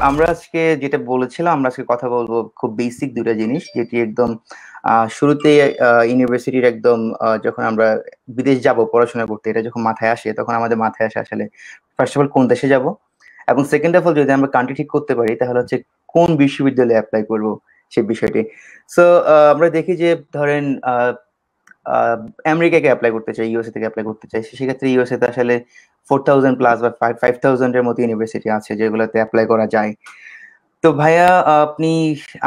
আমরা আজকে যেটা বলেছিলাম, আমরা আজকে কথা বলবো খুব বেসিক দুটা জিনিস, যেটি একদম শুরুতে ইউনিভার্সিটির একদম যখন আমরা বিদেশ যাব পড়াশোনা করতে, এটা যখন মাথায় আসে তখন আমাদের মাথায় আসে আসলে ফার্স্ট অফ অল কোন দেশে যাব, এবং সেকেন্ড অফ অল যদি আমরা কান্ট্রি ঠিক করতে পারি তাহলে হচ্ছে কোন বিশ্ববিদ্যালয়ে অ্যাপ্লাই করব সেই বিষয়টি। সো আমরা দেখি যে ধরেন আহ, আমেরিকাকে অ্যাপ্লাই করতে চাই, ইউএসএ থেকে অ্যাপ্লাই করতে চাই, সেক্ষেত্রে ইউএসএ তে আসলে 4,000 প্লাস বা 5,000 এর মতো ইউনিভার্সিটি আছে যেগুলোতে অ্যাপ্লাই করা যায়। তো ভাইয়া, আপনি,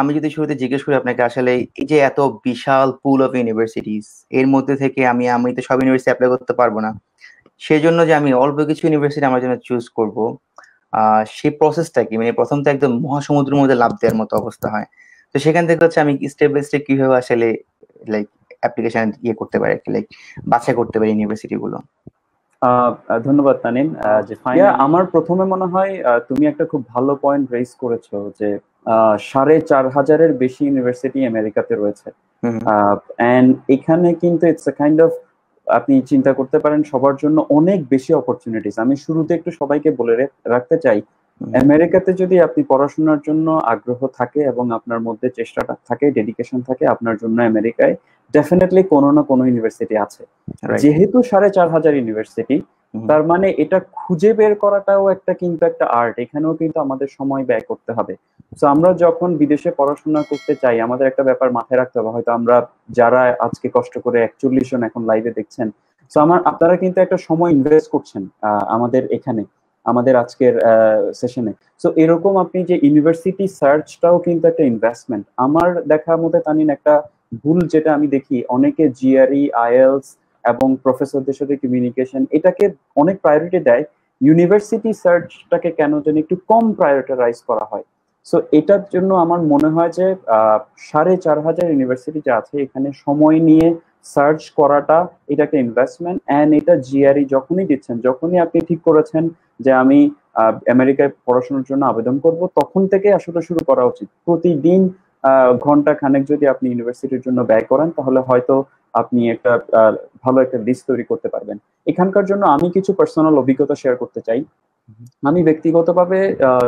আমি যদি শুরুতে জিজ্ঞেস করি আপনাকে, আসলে এই যে এত বিশাল পুল অফ ইউনিভার্সিটিস, এর মধ্যে থেকে আমি আমি তো সব ইউনিভার্সিটি অ্যাপ্লাই করতে পারবো না, সেই জন্য যে আমি অল্প কিছু ইউনিভার্সিটি আমার জন্য চুজ করব, সেই প্রসেসটা কি? মানে প্রথম তো একদম মহাসমুদ্রের মধ্যে লাফ দেওয়ার মতো অবস্থা হয়। তো সেখান থেকে হচ্ছে আমি স্টেপ বাই স্টেপ কিভাবে আসলে লাইক অ্যাপ্লিকেশন ইয়ে করতে পারি, লাইক বাছাই করতে পারি ইউনিভার্সিটি গুলো। ধন্যবাদ তানিম। যে আমার প্রথমে মনে হয় তুমি একটা খুব ভালো পয়েন্ট রেইজ করেছো যে 4,500-এর বেশি ইউনিভার্সিটি আমেরিকাতে রয়েছে। হুম। এন্ড এখানে কিন্তু ইটস এ কাইন্ড অফ, আপনি চিন্তা করতে পারেন সবার জন্য অনেক বেশি অপরচুনিটিস। আমি শুরুতে একটু সবাইকে বলে রাখতে চাই, হুম। আমেরিকাতে যদি আপনি পড়াশোনার জন্য আগ্রহ থাকে এবং আপনার মধ্যে চেষ্টাটা থাকে, ডেডিকেশন থাকে, আপনার জন্য আমেরিকায় ডেফিনেটলি কোনো না কোনো ইউনিভার্সিটি আছে। রাইট। যেহেতু 4,500 ইউনিভার্সিটি, হুম। তার মানে এটা খুঁজে বের করাটাও একটা কিন্তু একটা আর্ট। এখানেও কিন্তু আমাদের সময় ব্যয় করতে হবে। তো আমরা যখন বিদেশে পড়াশোনা করতে চাই, আমাদের একটা ব্যাপার মাথায় রাখতে হবে। হয়তো আমরা যারা আজকে কষ্ট করে 41 জন এখন লাইভে দেখছেন, তো আপনারা কিন্তু একটা সময় ইনভেস্ট করছেন আমাদের এখানে, আমাদের আজকের সেশনে। সো এরকম আপনি যে ইউনিভার্সিটি সার্চটাও কিন্তু একটা ইনভেস্টমেন্ট। আমার দেখা মতে তানিন একটা ভুল যেটা আমি দেখি, অনেকে জিআরই, আইএলস এবং প্রফেসরদের সাথে কমিউনিকেশন এটাকে অনেক প্রায়োরিটি দেয়, ইউনিভার্সিটি সার্চটাকে কেন জানি একটু কম প্রায়োরিটাইজ করা হয়। সো এটার জন্য আমার মনে হয় যে 4,500 ইউনিভার্সিটি যে আছে এখানে সময় নিয়ে সার্চ করাটা, এটা একটা ইনভেস্টমেন্ট। অ্যান্ড এটা জিআরই যখনই দিচ্ছেন, যখনই আপনি ঠিক করেছেন যে আমি আমেরিকায় পড়াশোনার জন্য আবেদন করব, তখন থেকে আসলে শুরু করা উচিত। প্রতিদিন ঘন্টা খানেক যদি আপনি ইউনিভার্সিটির জন্য ব্যয় করেন, তাহলে হয়তো আপনি একটা ভালো একটা লিস্ট তৈরি করতে পারবেন। এখানকার জন্য আমি কিছু পার্সোনাল অভিজ্ঞতা শেয়ার করতে চাই। আমি ব্যক্তিগতভাবে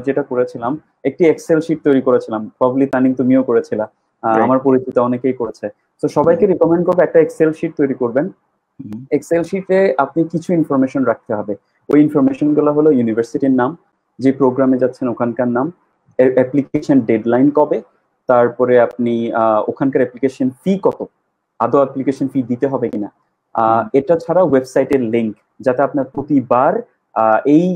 যেটা করেছিলাম, একটি এক্সেল শিট তৈরি করেছিলাম। প্রবলি তানিম তুমিও করেছিলা, রাইট। আমার পরিচিত অনেকেই করেছে। তো সবাইকে রিকমেন্ড করবো একটা এক্সেল শিট তৈরি করবেন। এক্সেল শিটে আপনি কিছু ইনফরমেশন রাখতে হবে। ওই ইনফরমেশন গুলো হলো ইউনিভার্সিটির নাম, যে প্রোগ্রামে যাচ্ছেন ওখানকার নাম, অ্যাপ্লিকেশন ডেডলাইন কবে, তারপরে আপনি ওখানকার অ্যাপ্লিকেশন ফি কত, আদৌ অ্যাপ্লিকেশন ফি দিতে হবে কিনা। এটা ছাড়া ওয়েবসাইটের লিংক, যাতে আপনার প্রতিবার এই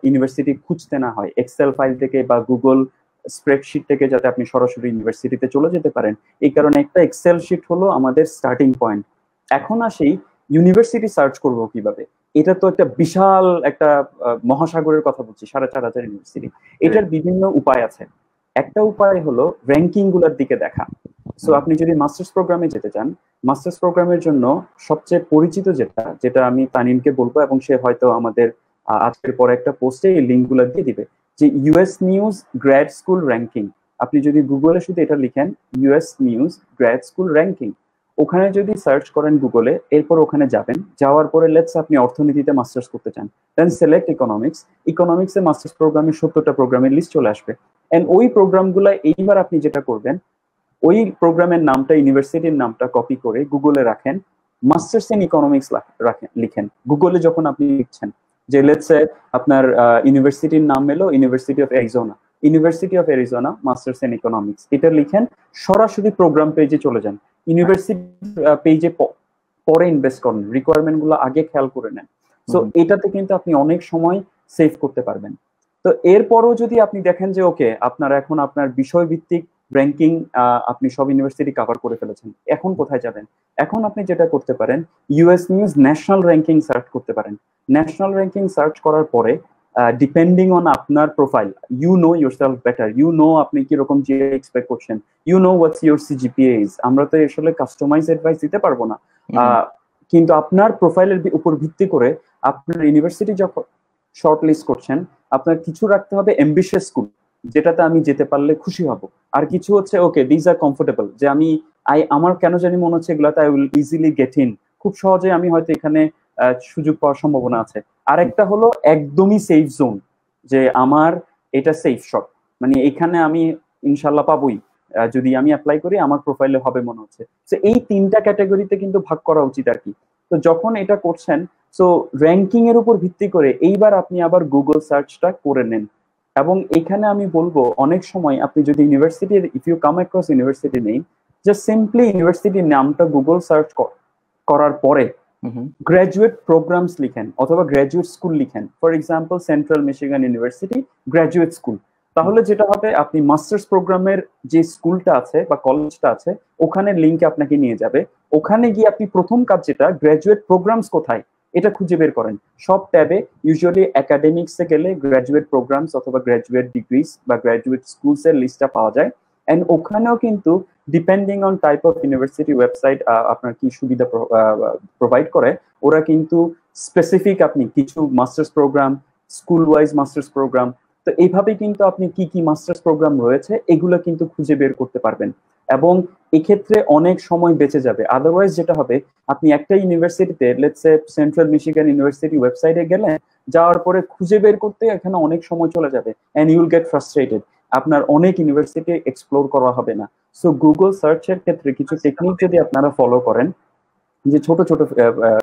ইউনিভার্সিটি খুঁজতে না হয়, এক্সেল ফাইল থেকে বা গুগল স্প্রেডশিট থেকে যাতে আপনি সরাসরি ইউনিভার্সিটিতে চলে যেতে পারেন। এই কারণে একটা এক্সেল শিট হলো আমাদের স্টার্টিং পয়েন্ট। এখন আসি ইউনিভার্সিটি সার্চ করব কিভাবে। এটা তো একটা বিশাল একটা মহাসাগরের কথা বলছি, 4,500 ইউনিভার্সিটি। এটার বিভিন্ন উপায় আছে। একটা উপায় হলো র্যাঙ্কিং গুলার দিকে দেখা। সো আপনি যদি মাস্টার্স প্রোগ্রামে যেতে চান, মাস্টার্স প্রোগ্রামের জন্য সবচেয়ে পরিচিত যেটা যেটা আমি তানিমকে বলবো, এবং সে হয়তো আমাদের আজকের পরে একটা পোস্টে এই লিঙ্ক গুলো দিয়ে দিবে, যে US news grad school ranking. আপনি যদি গুগলে শুধু এটা লিখেন US news grad school ranking, ওখানে যদি সার্চ করেন গুগলে, এরপর ওখানে যাবেন, যাওয়ার পরে লেটস আপনি অর্থনীতিতে মাস্টার্স করতে চান, দেন সিলেক্ট ইকোনমিক্স। ইকোনমিক্সে মাস্টার্স প্রোগ্রামের 70টা প্রোগ্রামের লিস্ট চলে আসবে। এন্ড ওই প্রোগ্রামগুলো এইবার আপনি যেটা করবেন, ওই প্রোগ্রামের নামটা, ইউনিভার্সিটির নামটা কপি করে গুগলে রাখেন, মাস্টার্স ইন ইকোনমিক্স রাখেন, লিখেন গুগলে। যখন আপনি লিখছেন যে লেটস সে আপনার ইউনিভার্সিটির নাম এলো university of Arizona, university of Arizona masters in economics, এটা লিখেন, সরাসরি প্রোগ্রাম পেজে চলে যান। ইউনিভার্সিটি পেজে পরে ইনভেস্ট করেন, রিকোয়ারমেন্ট গুলো আগে খেয়াল করে নেন। সো এটাতে কিন্তু আপনি অনেক সময় সেভ করতে পারবেন। তো এরপরও যদি আপনি দেখেন যে ওকে, আপনার এখন আপনার বিষয় ভিত্তিক র্যাঙ্কিং আপনি সব ইউনিভার্সিটি কভার করে ফেলেছেন, এখন কোথায় যাবেন? এখন আপনি যেটা করতে পারেন, US news national ranking search করতে পারেন। ন্যাশনাল র্যাঙ্কিং সার্চ করার পরে ডিপেন্ডিং অন আপনার profile, you know yourself better, you know আপনি কিরকম যে এক্সপেক্ট করছেন, you know what's your CGPA is. আমরা তো আসলে কাস্টমাইজ অ্যাডভাইস দিতে পারবো না, কিন্তু আপনার প্রোফাইলের উপর ভিত্তি করে আপনার ইউনিভার্সিটি যখন শর্ট লিস্ট করছেন, আপনার কিছু রাখতে হবে এম্বিশিয়াস স্কুল, যেটাতে আমি যেতে পারলে খুশি হব। আর কিছু হচ্ছে ওকে দিস আর কমফোর্টেবল, যে আমি আমার কেন জানি মনে হচ্ছে এগুলাতে I will easily get in, খুব সহজে আমি হয়তো এখানে সুযোগ পাওয়ার সম্ভাবনা আছে। আরেকটা হলো একদমই সেফ জোন, যে আমার এটা সেফ শট। মানে এখানে আমি ইনশাল্লাহ পাবোই, যদি আমি অ্যাপ্লাই করি আমার প্রোফাইলে হবে মনে হচ্ছে। তো এই 3টা ক্যাটাগরিতে কিন্তু ভাগ করা উচিত আর কি। তো যখন এটা করছেন, সো র্যাঙ্কিং এর উপর ভিত্তি করে এইবার আপনি আবার গুগল সার্চটা করে নেন। এবং এখানে আমি বলবো অনেক সময় আপনি যদি ইউনিভার্সিটির, if you come across university name, just simply ইউনিভার্সিটির নামটা গুগল সার্চ করার পরে গ্র্যাজুয়েট প্রোগ্রামস লিখেন অথবা গ্র্যাজুয়েট স্কুল লিখেন, for example central Michigan university graduate school. তাহলে যেটা হবে, আপনি মাস্টার্স প্রোগ্রামের যে স্কুলটা আছে বা কলেজটা আছে ওখানে লিঙ্কে আপনাকে নিয়ে যাবে। ওখানে গিয়ে আপনি প্রথম কাজ যেটা, গ্র্যাজুয়েট প্রোগ্রামস কোথায় এটা খুঁজে বের করেন। সব ট্যাবে ইউজুয়ালি একাডেমিক্সে গেলে গ্র্যাজুয়েট প্রোগ্রামস অথবা গ্র্যাজুয়েট ডিগ্রিজ বা গ্র্যাজুয়েট স্কুলস এর লিস্টটা পাওয়া যায়। এন্ড ওখানেও কিন্তু depending on type of university website আপনার কি সুবিধা প্রোভাইড করে, ওরা কিন্তু স্পেসিফিক আপনি কিছু masters programme, school wise masters programme, তো এইভাবে কিন্তু আপনি কি কি মাস্টার্স প্রোগ্রাম রয়েছে এগুলো কিন্তু খুঁজে বের করতে পারবেন। এবং এক্ষেত্রে অনেক সময় বেঁচে যাবে। আদারওয়াইজ যেটা হবে, আপনি একটা ইউনিভার্সিটিতে let's say central Michigan university ওয়েবসাইটে গেলেন, যাওয়ার পরে খুঁজে বের করতে এখানে অনেক সময় চলে যাবে and you will get frustrated. আপনার অনেক ইউনিভার্সিটি এক্সপ্লোর করা হবে না। সো গুগল সার্চের ক্ষেত্রে কিছু টেকনিক যদি আপনারা ফলো করেন, যে ছোট ছোট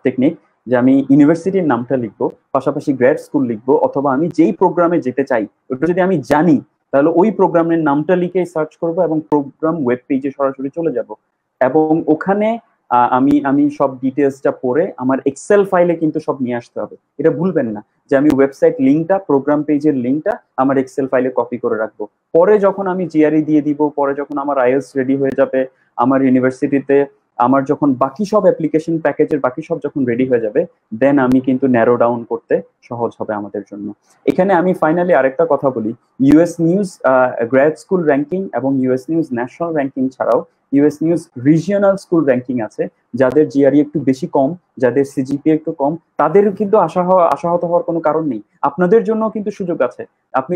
টেকনিক, যে আমি ইউনিভার্সিটির নামটা লিখবো, পাশাপাশি গ্র্যাড স্কুল লিখবো, অথবা আমি যেই প্রোগ্রামে যেতে চাই ওটা যদি আমি জানি তাহলে ওই প্রোগ্রামের নামটা লিখে সার্চ করব এবং প্রোগ্রাম ওয়েব পেজে সরাসরি চলে যাব। এবং ওখানে আমি আমি সব ডিটেলসটা পড়ে আমার এক্সেল ফাইলে কিন্তু সব নিয়ে আসতে হবে। এটা ভুলবেন না যে আমি ওয়েবসাইট লিঙ্কটা, প্রোগ্রাম পেজের লিঙ্কটা আমার এক্সেল ফাইলে কপি করে রাখবো। পরে যখন আমি জিআরই দিয়ে দিব, পরে যখন আমার আইএলটিএস রেডি হয়ে যাবে, আমার ইউনিভার্সিটিতে আমার যখন বাকি সব অ্যাপ্লিকেশন প্যাকেজের বাকি সব যখন রেডি হয়ে যাবে, দেন আমি কিন্তু ন্যারো ডাউন করতে সহজ হবে আমাদের জন্য। এখানে আমি ফাইনালি আরেকটা কথা বলি, US news grad school ranking এবং ইউএস নিউজ ন্যাশনাল র্যাঙ্কিং ছাড়াও US news regional school ranking আছে। যাদের জিআরই একটু বেশি কম, যাদের সিজিপি একটু কম, তাদের কিন্তু আশাহত হওয়ার কোনো কারণ নেই। আপনাদের জন্য কিন্তু সুযোগ আছে, আপনি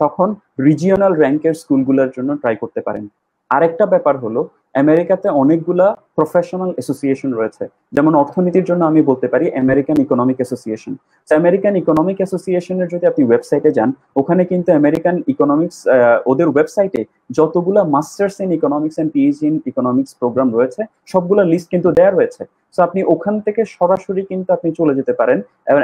তখন রিজিওনাল র্যাঙ্কের স্কুলগুলোর জন্য ট্রাই করতে পারেন। আরেকটা ব্যাপার হলো, আমেরিকাতে অনেকগুলা প্রফেশনাল অ্যাসোসিয়েশন রয়েছে। যেমন অর্থনীতির জন্য আমি বলতে পারি American economic association. American economic অ্যাসোসিয়েশনের যদি আপনি ওয়েবসাইটে যান, ওখানে কিন্তু আমেরিকান ইকোনমিক্স, ওদের ওয়েবসাইটে যতগুলা masters in economics and PhD in economics programme রয়েছে সবগুলা লিস্ট কিন্তু দেয়া রয়েছে। সো আপনি ওখান থেকে সরাসরি কিন্তু আপনি চলে যেতে পারেন,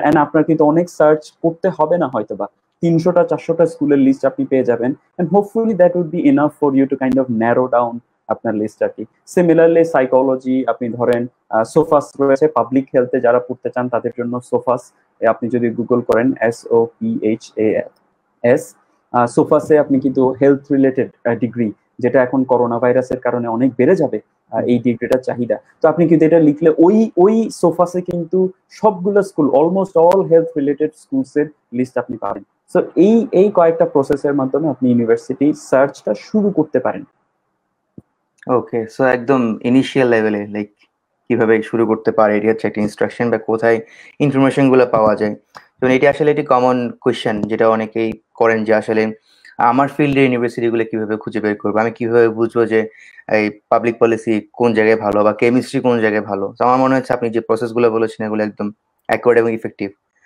এন্ড আপনার কিন্তু অনেক সার্চ করতে হবে না, হয়তোবা 300টা 400টা স্কুলের লিস্ট আপনি পেয়ে যাবেন। And hopefully that would be enough for you to kind of narrow down আপনার লিস্ট আর কি। সিমিলারলি সাইকোলজি আপনি ধরেন, সোফাস রয়েছে পাবলিক হেলথে যারা পড়তে চান তাদের জন্য সোফাস, আপনি যদি গুগল করেন SOPHAS, সোফাসে আপনি কিন্তু হেলথ রিলেটেড ডিগ্রি, যেটা এখন করোনা ভাইরাসের কারণে অনেক বেড়ে যাবে এই ডিগ্রিটার চাহিদা, তো আপনি কিন্তু এটা লিখলে ওই সোফাসে কিন্তু সবগুলো school, almost all health related schools এর লিস্ট আপনি পাবেন। সো এই কয়েকটা প্রসেসের মাধ্যমে আপনি ইউনিভার্সিটি সার্চটা শুরু করতে পারেন। ওকে, সো একদম ইনিশিয়াল লেভেলে লাইক কিভাবে শুরু করতে পারে এটি হচ্ছে একটা ইনস্ট্রাকশন বা কোথায় ইনফরমেশন গুলো পাওয়া যায়। তো এটি আসলে একটি কমন কোয়েশ্চেন যেটা অনেকেই করেন, যে আসলে আমার ফিল্ডের ইউনিভার্সিটি গুলো কিভাবে খুঁজে বের করবো, আমি কিভাবে বুঝবো যে এই পাবলিক পলিসি কোন জায়গায় ভালো বা কেমিস্ট্রি কোন জায়গায় ভালো। তো আমার মনে হচ্ছে আপনি যে প্রসেস গুলো বলেছেন এগুলো একদম অ্যাকুরেট এবং ইফেক্টিভ।